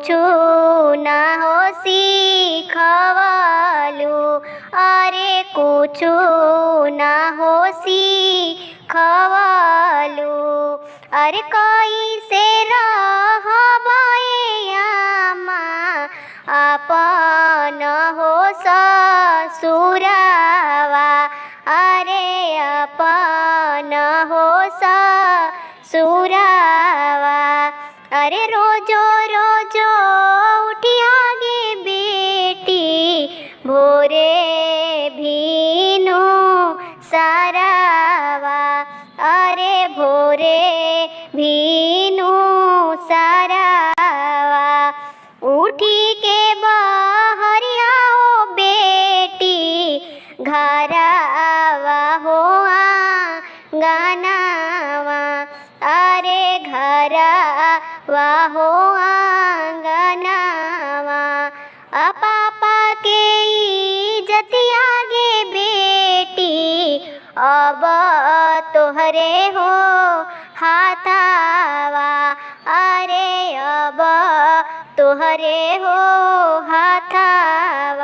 कुछु ना हो सीखवालू, अरे कुछु ना हो सीखवालू। अरे कैसे रहबे आमा आपन हो ससुरावा, अरे अपन हो ससुरावा। अरे रोजो रोजो उठिया गे बेटी, भोरे भीनु सारावा, अरे भोरे भीनु सारावा। उठी के बहरिया हो बेटी, घरावा हो आंगनावा, अरे घरावा हो आंगनावा। पापा के इज्जतिया गे बेटी, अब तोहरे हो हाथावा, अरे अब तोहरे हो हाथावा।